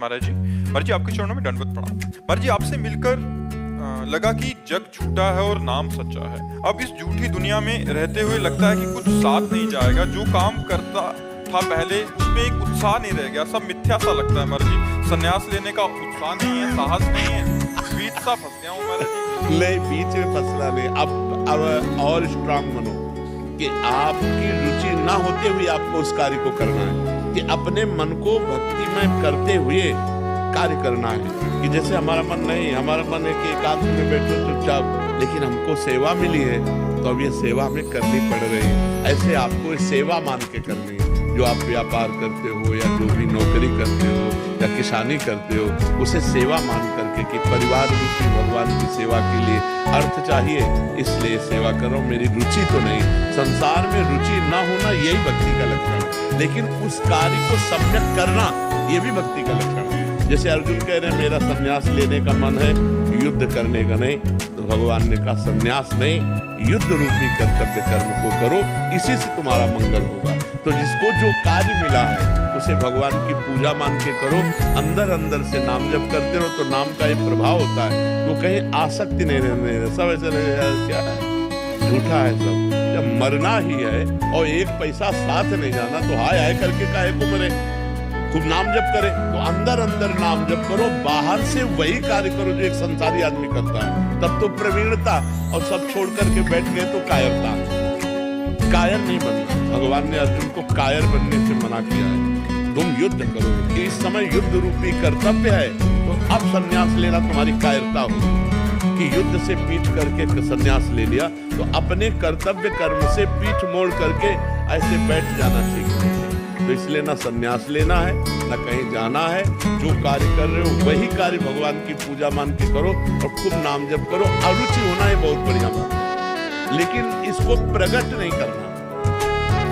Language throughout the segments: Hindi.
महाराज जी, महाराज जी आपके चरणों में दंडवत प्रणाम। महाराज जी आपसे मिलकर लगा कि जग झूठा है और नाम सच्चा है। अब इस झूठी दुनिया में रहते हुए लगता है कि कुछ साथ नहीं जाएगा। जो काम करता था पहले उसमें एक उत्साह नहीं रह गया, सब मिथ्या सा लगता है। महाराज जी संन्यास लेने का उत्साह नहीं है, साहस नहीं है, बीच सा फंस गया हूँ महाराज जी। नहीं, बीच में फंसना नहीं। अब और स्ट्रांग बनो कि आपकी रुचि ना होते हुए आपको उस कार्य को करना है, कि अपने मन को भक्तिमय करते हुए कार्य करना है। कि जैसे हमारा मन नहीं, हमारा मन है कि एकांत में बैठो चुपचाप, लेकिन हमको सेवा मिली है तो अब ये सेवा हमें करनी पड़ रही है। ऐसे आपको सेवा मान के करनी है। जो आप व्यापार करते हो या जो भी नौकरी करते हो या किसानी करते हो, उसे सेवा मान करके कि परिवार रूपी भगवान की सेवा के लिए अर्थ चाहिए, इसलिए सेवा करो। मेरी रुचि तो नहीं, संसार में रुचि ना होना यही भक्ति का लक्षण है, लेकिन उस कार्य को सम्यक करना ये भी भक्ति का लक्षण है। जैसे अर्जुन कह रहे हैं मेरा संन्यास लेने का मन है, युद्ध करने का नहीं, तो भगवान ने कहा संन्यास नहीं, युद्ध रूपी कर्तव्य कर्म को करो, इसी से तुम्हारा मंगल होगा। तो जिसको जो कार्य मिला है उसे भगवान की पूजा मान के करो, अंदर अंदर से नाम जप करते रहो, तो नाम का एक प्रभाव होता है। तो कहीं आसक्ति नहीं रहने, सब ऐसे क्या है, झूठा है सब। जब मरना ही है और एक पैसा साथ नहीं जाना, तो हाय हाय करके काहे को मरे। खूब नाम जप करे तो अंदर अंदर नाम जप करो, बाहर से वही कार्य करो जो एक संसारी आदमी करता है। तब तो प्रवीणता, और सब छोड़ करके बैठ गए तो कायरता। कायर नहीं बनना, भगवान ने अर्जुन को कायर बनने से मना किया है। तुम युद्ध करो, कि इस समय युद्ध रूपी कर्तव्य है, तो अब संन्यास लेना तुम्हारी कायरता होगी। कि युद्ध से पीठ करके संन्यास ले लिया तो अपने कर्तव्य कर्म से पीठ मोड़ करके ऐसे बैठ जाना चाहिए। तो इसलिए ना संन्यास लेना है, ना कहीं जाना है। जो कार्य कर रहे हो वही कार्य भगवान की पूजा मान के करो और खूब नाम जप करो। अरुचि होना है बहुत बढ़िया बात है, लेकिन इसको प्रकट नहीं करना।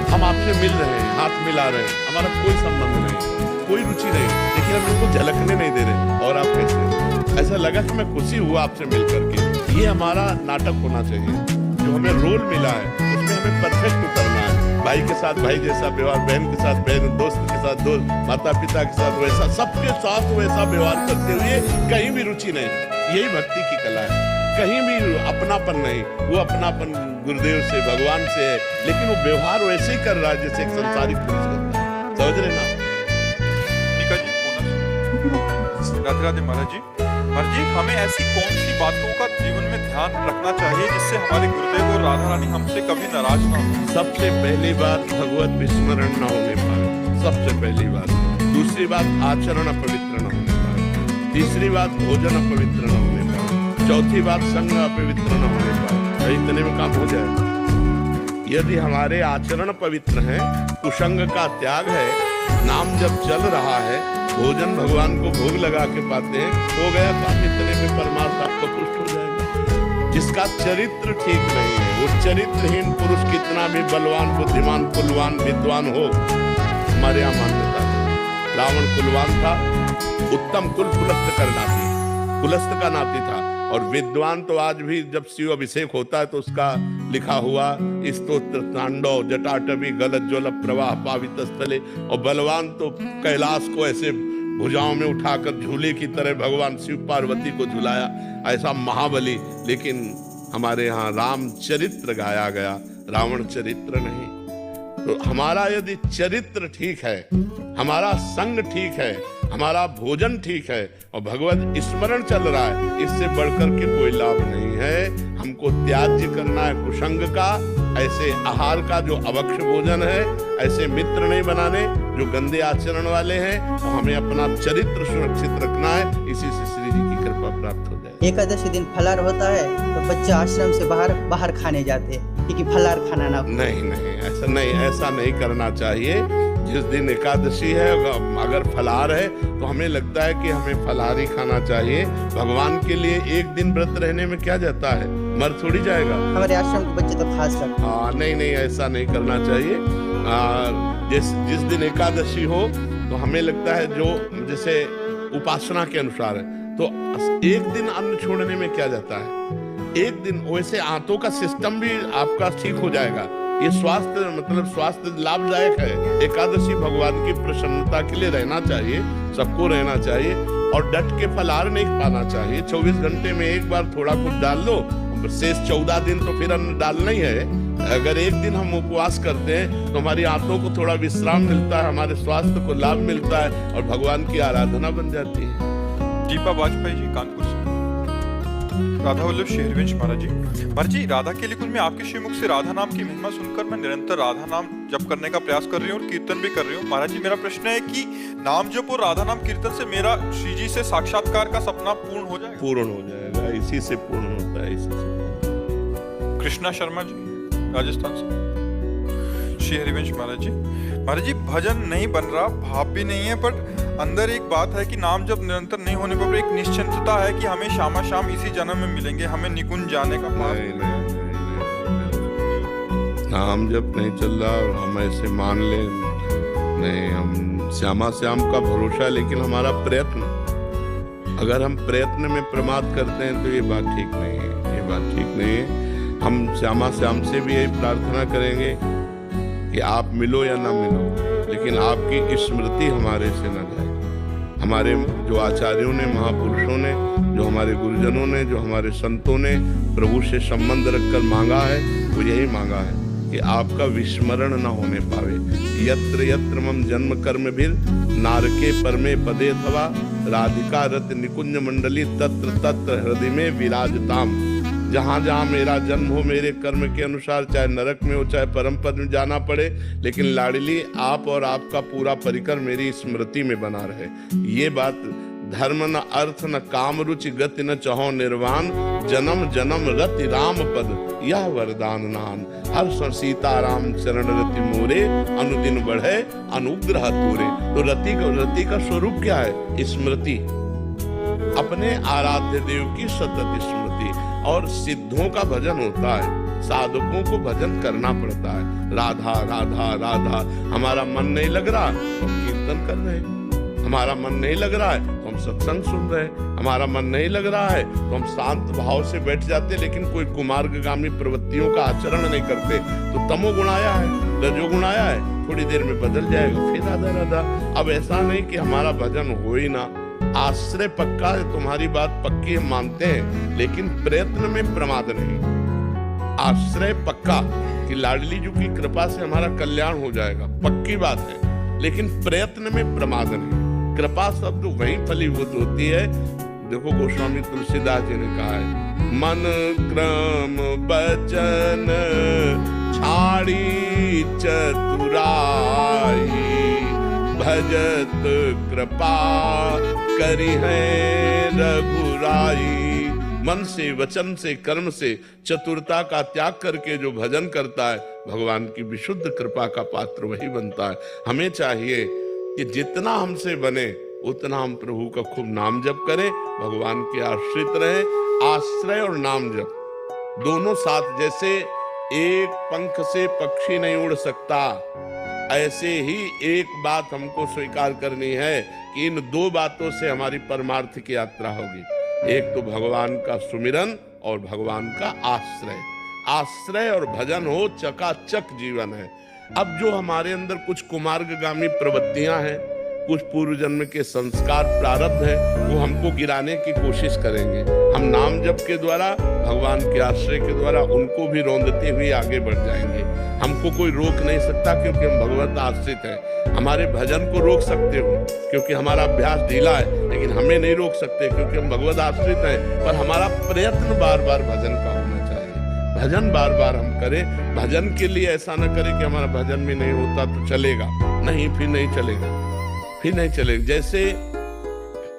हम आपसे मिल रहे हैं, हाथ मिला रहे हैं, हमारा कोई संबंध नहीं, कोई रुचि नहीं, लेकिन हम इसको झलकने नहीं दे रहे। और आप कैसे, ऐसा लगा कि मैं खुशी हुआ आपसे मिल करके। ये हमारा नाटक होना चाहिए। जो हमें रोल मिला है उसमें हमें परफेक्ट उतरना है। भाई के साथ भाई जैसा व्यवहार, बहन के साथ बहन, दोस्त के साथ दोस्त, माता पिता के साथ वैसा, सबके साथ वैसा व्यवहार करते हुए कहीं भी रुचि नहीं। यही भक्ति की कला है। कहीं भी अपनापन नहीं, वो अपनापन गुरुदेव से, भगवान से है, लेकिन वो व्यवहार वैसे ही कर रहा है जैसे एक संसारिक पुरुष करता है। समझ रहे ना? राधे राधे महाराज जी। महाराज जी हमें ऐसी कौन सी बातों का जीवन में ध्यान रखना चाहिए जिससे हमारे गुरुदेव और राधा रानी हमसे कभी नाराज ना हो? सबसे पहली बात भगवत विस्मरण न होने पाए, सबसे पहली बात। दूसरी बात आचरण अपवित्र न होने पाए। तीसरी बात भोजन अपवित्र न होने पाए। चौथी बात संग अपवित्र न होने पाए। इतने में काम हो जाए। यदि हमारे आचरण पवित्र हैं, कुसंग का त्याग है, नाम जब चल रहा है, भोजन भगवान को भोग लगा के पाते हैं, हो गया काम। इतने में परमात्मा आपको पुष्ट हो जाएगा। जिसका चरित्र ठीक नहीं है, वो चरित्रहीन पुरुष कितना भी बलवान, बुद्धिमान, कुलवान, विद्वान हो, हमारे यहाँ मान्यता है। रावण कुलवान था, उत्तम कुल कुलस्थ का नाती था। और विद्वान तो आज भी जब शिव अभिषेक होता है तो उसका लिखा हुआ स्तोत्र तांडव जटाटवी गलत ज्वल प्रवाह पावित स्थले। और बलवान तो कैलाश को ऐसे भुजाओं में उठाकर झूले की तरह भगवान शिव पार्वती को झुलाया, ऐसा महाबली। लेकिन हमारे यहाँ राम चरित्र गाया गया, रावण चरित्र नहीं। तो हमारा यदि चरित्र ठीक है, हमारा संग ठीक है, हमारा भोजन ठीक है और भगवत स्मरण चल रहा है, इससे बढ़कर के कोई लाभ नहीं है। हमको त्याज्य करना है कुसंग का, ऐसे आहार का जो अभक्ष्य भोजन है, ऐसे मित्र नहीं बनाने जो गंदे आचरण वाले हैं, और हमें अपना चरित्र सुरक्षित रखना है। इसी से श्री जी की कृपा प्राप्त हो जाए। एकादशी दिन फलार होता है तो बच्चे आश्रम से बाहर खाने जाते हैं क्योंकि फलार खाना ना। नहीं, ऐसा नहीं करना चाहिए। जिस दिन एकादशी है अगर फलार है तो हमें लगता है कि हमें फलार ही खाना चाहिए। भगवान के लिए एक दिन व्रत रहने में क्या जाता है, मर थोड़ी जाएगा। हमारे आश्रम के बच्चे तो खास कर। नहीं, ऐसा नहीं करना चाहिए। जिस दिन एकादशी हो तो हमें लगता है जो जैसे उपासना के अनुसार है, तो एक दिन अन्न छोड़ने में क्या जाता है। एक दिन वैसे आंतों का सिस्टम भी आपका ठीक हो जाएगा, ये स्वास्थ्य मतलब स्वास्थ्य लाभदायक है। एकादशी भगवान की प्रसन्नता के लिए रहना चाहिए, सबको रहना चाहिए और डट के फलाहार नहीं पाना चाहिए। 24 घंटे में एक बार थोड़ा कुछ डाल लो, शेष 14 दिन तो फिर अन्न डालना ही है। अगर एक दिन हम उपवास करते हैं तो हमारी आंतों को थोड़ा विश्राम मिलता है, हमारे स्वास्थ्य को लाभ मिलता है और भगवान की आराधना बन जाती है। दीपा वाजपेयी जी कानपुर से। राधा वल्लभ शेरवंश महाराज जी, राधा के लिए कुल में आपके श्रीमुख से राधा नाम की महिमा सुनकर मैं निरंतर राधा नाम जप करने का प्रयास कर रही हूँ और कीर्तन भी कर रही हूँ। महाराज जी, मेरा प्रश्न है कि नाम जप और राधा नाम कीर्तन से मेरा श्री जी से साक्षात्कार का सपना पूर्ण हो जाएगा? पूर्ण हो जाएगा, इसी से पूर्ण होता है, इसी से। कृष्णा शर्मा जी राजस्थान से। श्री हरिवंश महाराज जी, भजन नहीं बन रहा, भाव भी नहीं है, बट अंदर एक बात है कि नाम जब निरंतर नहीं होने पर एक निश्चिंतता है कि हमें शामा शाम इसी जन्म में मिलेंगे, हमें निकुंज जाने का नहीं, नाम जब नहीं चल रहा और हम ऐसे मान ले नहीं, हम श्यामा श्याम का भरोसा, लेकिन हमारा प्रयत्न, अगर हम प्रयत्न में प्रमाद करते हैं तो ये बात ठीक नहीं है, ये बात ठीक नहीं है। हम श्यामा श्याम से भी यही प्रार्थना करेंगे कि आप मिलो या ना मिलो, लेकिन आपकी स्मृति हमारे से न जाए। हमारे जो आचार्यों ने, महापुरुषों ने, जो हमारे गुरुजनों ने, जो हमारे संतों ने प्रभु से संबंध रखकर मांगा है, वो यही मांगा है कि आपका विस्मरण न होने पावे। यत्र यत्र मम जन्म कर्म भीर नारके परमे पदे अथवा राधिका रत निकुंज मंडली तत्र तत्र हृदय में विराजताम। जहाँ जहाँ मेरा जन्म हो, मेरे कर्म के अनुसार, चाहे नरक में हो चाहे परम पद में जाना पड़े, लेकिन लाडली आप और आपका पूरा परिकर मेरी स्मृति में बना रहे। ये बात धर्म न अर्थ न काम रुचि गति न चहो निर्वाण, जन्म जन्म रति राम पद यह वरदान नाम। हर सीताराम चरण रति मोरे, अनुदिन बढ़े अनुग्रह तोरे। तो रति का स्वरूप क्या है? स्मृति, अपने आराध्य देव की सतत स्मृति। और सिद्धों का भजन होता है, साधकों को भजन करना पड़ता है। राधा राधा राधा। हमारा मन नहीं लग रहा तो हम कीर्तन कर रहे हैं, हमारा मन नहीं लग रहा है तो हम सत्संग सुन रहे हैं, हमारा मन नहीं लग रहा है तो हम शांत भाव से बैठ जाते, लेकिन कोई कुमार्गामी प्रवृत्तियों का आचरण नहीं करते। तो तमोगुण आया है, रजोगुण आया है, थोड़ी देर में बदल जाएगा, फिर राधा राधा। अब ऐसा नहीं कि हमारा भजन हो ही ना, आश्रय पक्का है, तुम्हारी बात पक्की हम मानते हैं, लेकिन प्रयत्न में प्रमाद नहीं। आश्रय पक्का कि लाडली जी की कृपा से हमारा कल्याण हो जाएगा, पक्की बात है, लेकिन प्रयत्न में प्रमाद नहीं। कृपा शब्द वहीं फलीभूत होती है। देखो गोस्वामी तुलसीदास जी ने कहा है, मन क्रम बचन छाड़ी चतुराई, भजत कृपा करी है रघुराई। मन से, वचन से, कर्म से चतुरता का त्याग करके जो भजन करता है, भगवान की विशुद्ध कृपा का पात्र वही बनता है। हमें चाहिए कि जितना हमसे बने उतना हम प्रभु का खूब नाम जप करें, भगवान के आश्रित रहें। आश्रय और नाम जप दोनों साथ, जैसे एक पंख से पक्षी नहीं उड़ सकता, ऐसे ही एक बात हमको स्वीकार करनी है कि इन दो बातों से हमारी परमार्थ की यात्रा होगी। एक तो भगवान का सुमिरन और भगवान का आश्रय। आश्रय और भजन हो, चकाचक जीवन है। अब जो हमारे अंदर कुछ कुमार्गामी प्रवृत्तियां हैं, कुछ पूर्व जन्म के संस्कार प्रारब्ध है, वो हमको गिराने की कोशिश करेंगे। हम नाम जप के द्वारा, भगवान के आश्रय के द्वारा उनको भी रौंदते हुए आगे बढ़ जाएंगे। हमको कोई रोक नहीं सकता क्योंकि हम भगवत आश्रित हैं। हमारे भजन को रोक सकते हो क्योंकि हमारा अभ्यास ढीला है, लेकिन हमें नहीं रोक सकते क्योंकि हम भगवत आश्रित हैं। पर हमारा प्रयत्न बार बार भजन का होना चाहिए, भजन बार बार हम करें। भजन के लिए ऐसा न करें कि हमारा भजन भी नहीं होता तो चलेगा, नहीं, फिर नहीं चलेगा, फिर नहीं चलेगा। जैसे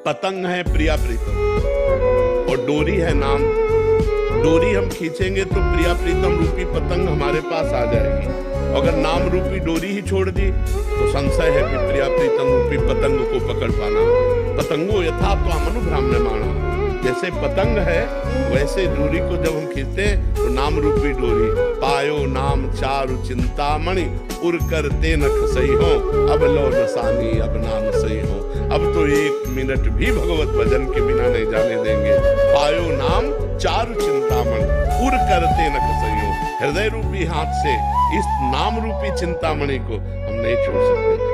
पतंग है प्रिया प्रीतम और डोरी है नाम। डोरी हम खींचेंगे तो प्रिया प्रीतम रूपी पतंग हमारे पास आ जाएगी। अगर नाम रूपी डोरी ही छोड़ दी तो संशय है कि प्रिया प्रीतम रूपी पतंग को पकड़ पाना। पतंगो यथा तो अनुभ्राम्यमाणा, जैसे पतंग है वैसे डोरी को जब हम खींचते हैं तो नाम रूपी डोरी। पायो नाम चारु चिंतामणि, उड़ कर तेनक सही हो, अब लो नसानी अब नाम सही हो। अब तो एक मिनट भी भगवत भजन के बिना नहीं जाने देंगे। पायो नाम चारु चिंतामण उर करते न खसइयो। हृदय रूपी हाथ से इस नाम रूपी चिंतामणि को हम नहीं छोड़ सकते।